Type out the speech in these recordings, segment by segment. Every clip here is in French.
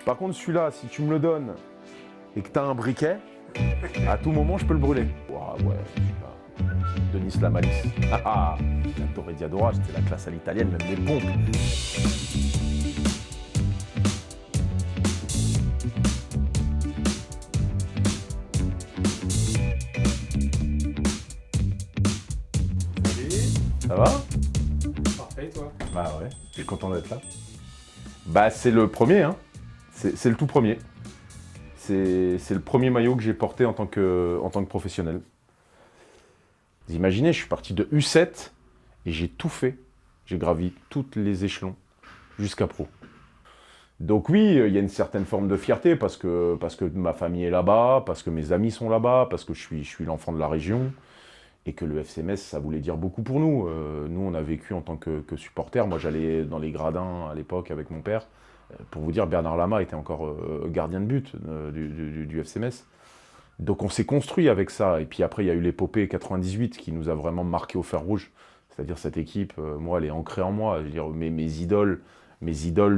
Par contre, celui-là, si tu me le donnes et que tu as un briquet, à tout moment, je peux le brûler. Ouah, ouais, celui-là. Denis Lamalis. Ah ah, la Torre Diadora, c'était la classe à l'italienne, même les pompes. Ça va? Parfait, toi? Bah ouais, je suis content d'être là. Bah c'est le premier, hein. C'est le tout premier. C'est le premier maillot que j'ai porté en tant que professionnel. Vous imaginez, je suis parti de U7 et j'ai tout fait. J'ai gravi tous les échelons jusqu'à pro. Donc oui, il y a une certaine forme de fierté parce que ma famille est là-bas, parce que mes amis sont là-bas, parce que je suis l'enfant de la région et que le FC Metz, ça voulait dire beaucoup pour nous. Nous, on a vécu en tant que supporters. Moi, j'allais dans les gradins à l'époque avec mon père. Pour vous dire, Bernard Lama était encore gardien de but du FC Metz. Donc on s'est construit avec ça. Et puis après, il y a eu l'épopée 98 qui nous a vraiment marqué au fer rouge. C'est-à-dire cette équipe, moi, elle est ancrée en moi. Je veux dire, mes idoles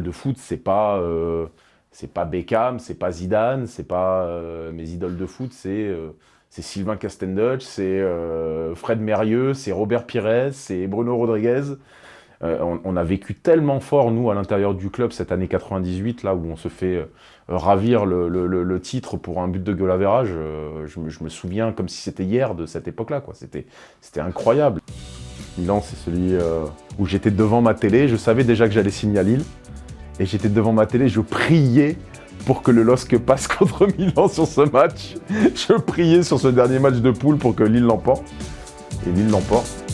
de foot, c'est pas Beckham, c'est pas Zidane, c'est pas mes idoles de foot, c'est Sylvain Castendutch, c'est Fred Mérieux, c'est Robert Pires, c'est Bruno Rodriguez. On a vécu tellement fort, nous, à l'intérieur du club, cette année 98, là où on se fait ravir le titre pour un but de goal average. Je me souviens comme si c'était hier de cette époque-là, quoi. C'était incroyable. Milan, c'est celui où j'étais devant ma télé. Je savais déjà que j'allais signer à Lille. Et j'étais devant ma télé, je priais pour que le LOSC passe contre Milan sur ce match. Je priais sur ce dernier match de poule pour que Lille l'emporte. Et Lille l'emporte.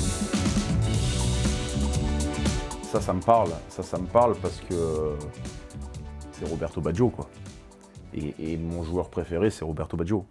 Ça me parle. Ça me parle parce que c'est Roberto Baggio, quoi. Et mon joueur préféré, c'est Roberto Baggio.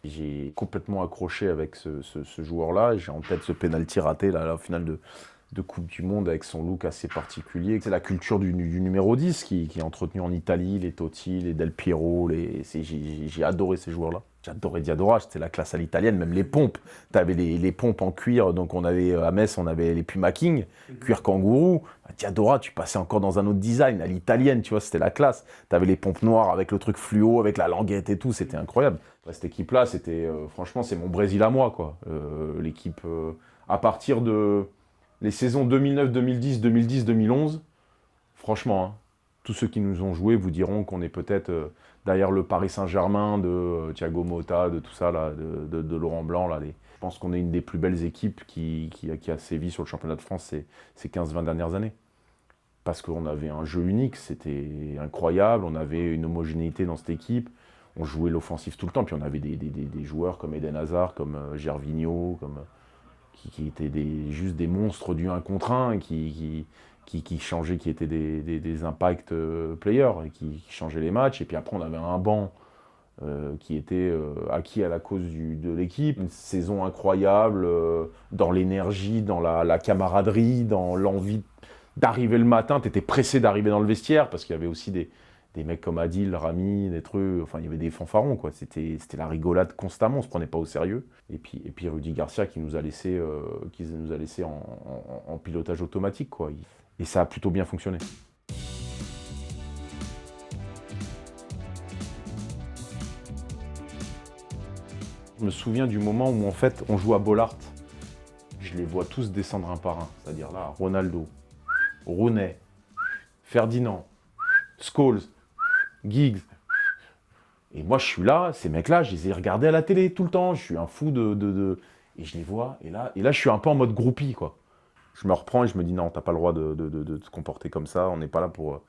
J'ai complètement accroché avec ce joueur-là. J'ai en tête ce penalty raté là, à la finale de Coupe du Monde avec son look assez particulier. C'est la culture du numéro 10 qui est entretenu en Italie, les Totti, les Del Piero. J'ai adoré ces joueurs-là. J'adorais Diadora, c'était la classe à l'italienne, même les pompes. Tu avais les pompes en cuir, donc on avait à Metz, on avait les Puma King, cuir kangourou. Diadora, tu passais encore dans un autre design, à l'italienne, tu vois, c'était la classe. Tu avais les pompes noires avec le truc fluo, avec la languette et tout, c'était incroyable. Cette équipe-là, c'était, franchement, c'est mon Brésil à moi, quoi. L'équipe, à partir de les saisons 2009, 2010, 2010, 2011, franchement, hein, tous ceux qui nous ont joué vous diront qu'on est peut-être derrière le Paris Saint-Germain de Thiago Motta, de tout ça, là, de Laurent Blanc. Là, je pense qu'on est une des plus belles équipes qui a sévi sur le championnat de France ces 15-20 dernières années. Parce qu'on avait un jeu unique, c'était incroyable, on avait une homogénéité dans cette équipe, on jouait l'offensif tout le temps, puis on avait des joueurs comme Eden Hazard, comme Gervinho, qui étaient juste des monstres du 1 contre 1, qui changeaient, qui étaient des impact players, et qui changeaient les matchs. Et puis après, on avait un banc qui était acquis à la cause de l'équipe. Une saison incroyable, dans l'énergie, dans la camaraderie, dans l'envie d'arriver le matin. Tu étais pressé d'arriver dans le vestiaire, parce qu'il y avait aussi des mecs comme Adil, Rami, des trucs, enfin il y avait des fanfarons, quoi. C'était la rigolade constamment, on se prenait pas au sérieux. Et puis Rudy Garcia qui nous a laissé en pilotage automatique, quoi. Et ça a plutôt bien fonctionné. Je me souviens du moment où en fait on joue à Bollaert. Je les vois tous descendre un par un, c'est-à-dire là, Ronaldo, Rooney, Ferdinand, Scholes, Giggs. Et moi, je suis là, ces mecs-là, je les ai regardés à la télé tout le temps. Je suis un fou et je les vois. Et là, je suis un peu en mode groupie, quoi. Je me reprends et je me dis, non, t'as pas le droit de te comporter comme ça. On n'est pas là pour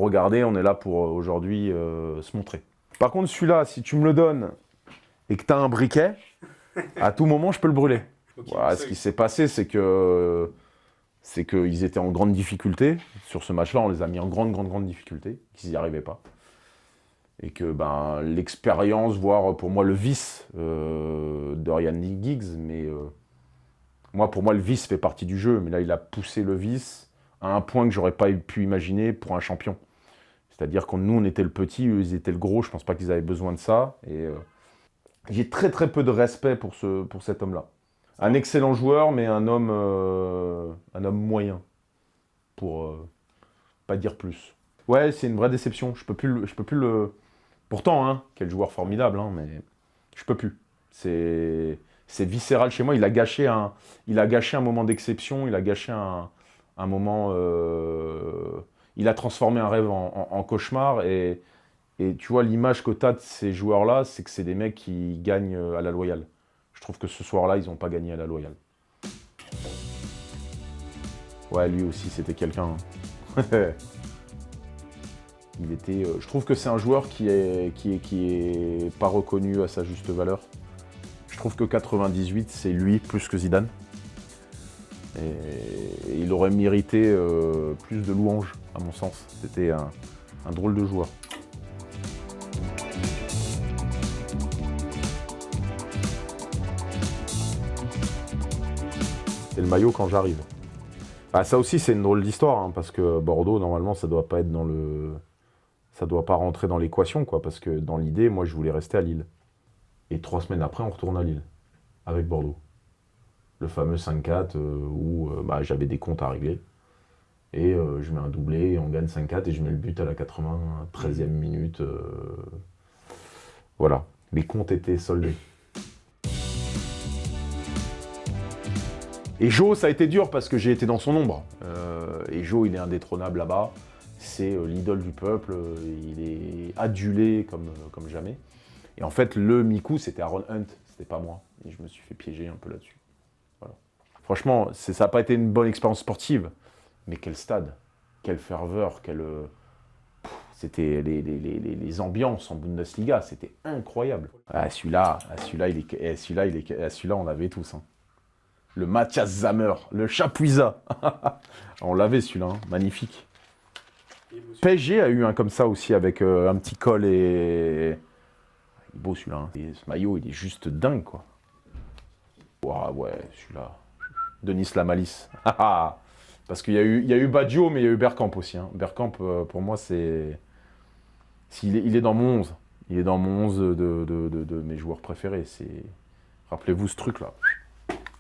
regarder, on est là pour aujourd'hui se montrer. Par contre, celui-là, si tu me le donnes et que t'as un briquet, à tout moment, je peux le brûler. Okay, voilà, ce qui s'est passé, c'est qu'ils étaient en grande difficulté. Sur ce match-là, on les a mis en grande difficulté, qu'ils n'y arrivaient pas. Et que l'expérience, voire pour moi le vice de Ryan Giggs, mais pour moi le vice fait partie du jeu, mais là il a poussé le vice à un point que j'aurais pas pu imaginer pour un champion. C'est-à-dire que nous on était le petit, eux ils étaient le gros, je pense pas qu'ils avaient besoin de ça. Et j'ai très peu de respect pour cet homme-là. Un excellent joueur, mais un homme moyen, pour pas dire plus. Ouais, c'est une vraie déception. Je peux plus le. Pourtant, hein, quel joueur formidable, hein, mais je peux plus. C'est viscéral chez moi. Il a gâché un moment d'exception. Il a gâché un moment. Il a transformé un rêve en cauchemar. Et tu vois, l'image que tu as de ces joueurs-là, c'est que c'est des mecs qui gagnent à la loyale. Je trouve que ce soir-là, ils n'ont pas gagné à la loyale. Ouais, lui aussi, c'était quelqu'un. Hein. Il était, je trouve que c'est un joueur qui est pas reconnu à sa juste valeur. Je trouve que 98, c'est lui plus que Zidane. Et il aurait mérité plus de louanges, à mon sens. C'était un drôle de joueur. C'est le maillot quand j'arrive. Ah, ça aussi, c'est une drôle d'histoire, hein, parce que Bordeaux, normalement, ça doit pas être dans le... Ça doit pas rentrer dans l'équation, quoi, parce que dans l'idée, moi, je voulais rester à Lille. Et 3 semaines après, on retourne à Lille, avec Bordeaux. Le fameux 5-4 où bah, j'avais des comptes à régler. Et je mets un doublé, on gagne 5-4 et je mets le but à la 93e minute. Voilà, les comptes étaient soldés. Et Jo, ça a été dur parce que j'ai été dans son ombre. Et Jo, il est indétrônable là-bas. C'est l'idole du peuple. Il est adulé comme jamais. Et en fait, le Mikou, c'était Aaron Hunt. C'était pas moi. Et je me suis fait piéger un peu là-dessus. Voilà. Franchement, ça n'a pas été une bonne expérience sportive. Mais quel stade, quelle ferveur, c'était les ambiances en Bundesliga, c'était incroyable. Ah, celui-là, on l'avait tous. Hein. Le Matthias Sammer, le Chapuisat. On l'avait celui-là, hein. Magnifique. PSG a eu un comme ça aussi avec un petit col et... Il est beau celui-là. Hein. Et ce maillot, il est juste dingue, quoi. Ouah, ouais, celui-là. Denis Lamalice. Parce qu'il y a eu Baggio, mais il y a eu Bergkamp aussi. Hein. Bergkamp, pour moi, c'est... Il est dans mon 11. Il est dans mon 11 de mes joueurs préférés. Rappelez-vous ce truc-là.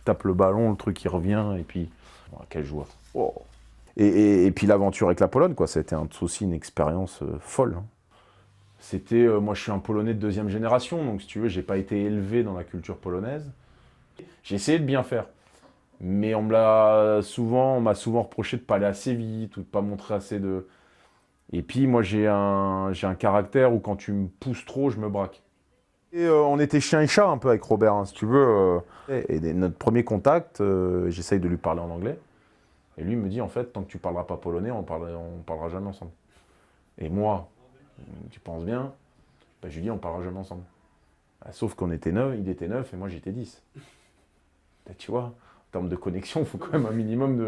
Tape le ballon, le truc, il revient, et puis... Oh, quel joueur. Oh. Et puis l'aventure avec la Pologne, quoi. Ça a été aussi une expérience folle. Hein. C'était... moi, je suis un Polonais de 2e génération, donc si tu veux, j'ai pas été élevé dans la culture polonaise. J'ai essayé de bien faire. Mais on m'a souvent reproché de pas aller assez vite ou de pas montrer assez de... Et puis moi j'ai un caractère où quand tu me pousses trop, je me braque. Et on était chien et chat un peu avec Robert, hein, si tu veux. Notre premier contact, j'essaye de lui parler en anglais. Et lui me dit en fait, tant que tu parleras pas polonais, on parlera jamais ensemble. Et moi, tu penses bien, bah, je lui dis on parlera jamais ensemble. Sauf qu'on était 9, il était 9 et moi j'étais 10. Bah, tu vois, en termes de connexion, il faut quand même un minimum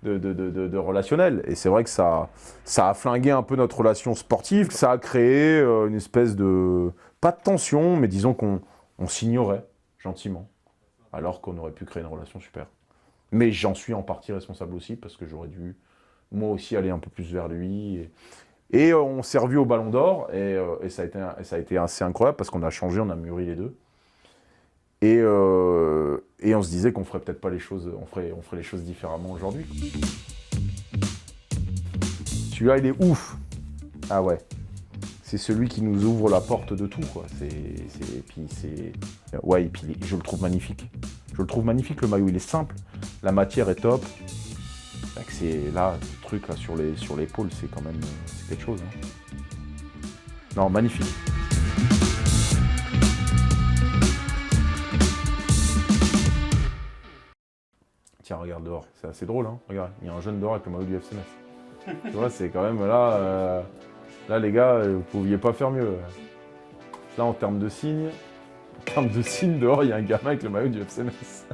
de relationnel. Et c'est vrai que ça a flingué un peu notre relation sportive. Ça a créé une espèce de... Pas de tension, mais disons qu'on s'ignorait gentiment. Alors qu'on aurait pu créer une relation super. Mais j'en suis en partie responsable aussi, parce que j'aurais dû, moi aussi, aller un peu plus vers lui. Et on s'est revus au Ballon d'Or, et ça a été assez incroyable, parce qu'on a changé, on a mûri les deux. Et on se disait qu'on ferait peut-être pas les choses, on ferait les choses différemment aujourd'hui. Celui-là, il est ouf. Ah ouais. C'est celui qui nous ouvre la porte de tout, quoi. Ouais, et puis je le trouve magnifique. Je le trouve magnifique, le maillot, il est simple. La matière est top. C'est là, ce truc là sur l'épaule, c'est quand même quelque chose. Hein. Non, magnifique. Tiens, regarde dehors, c'est assez drôle, hein. Regarde, il y a un jeune dehors avec le maillot du FC Metz. Tu vois, c'est quand même là, là les gars, vous pouviez pas faire mieux. Là, en termes de signes, dehors, il y a un gamin avec le maillot du FC Metz.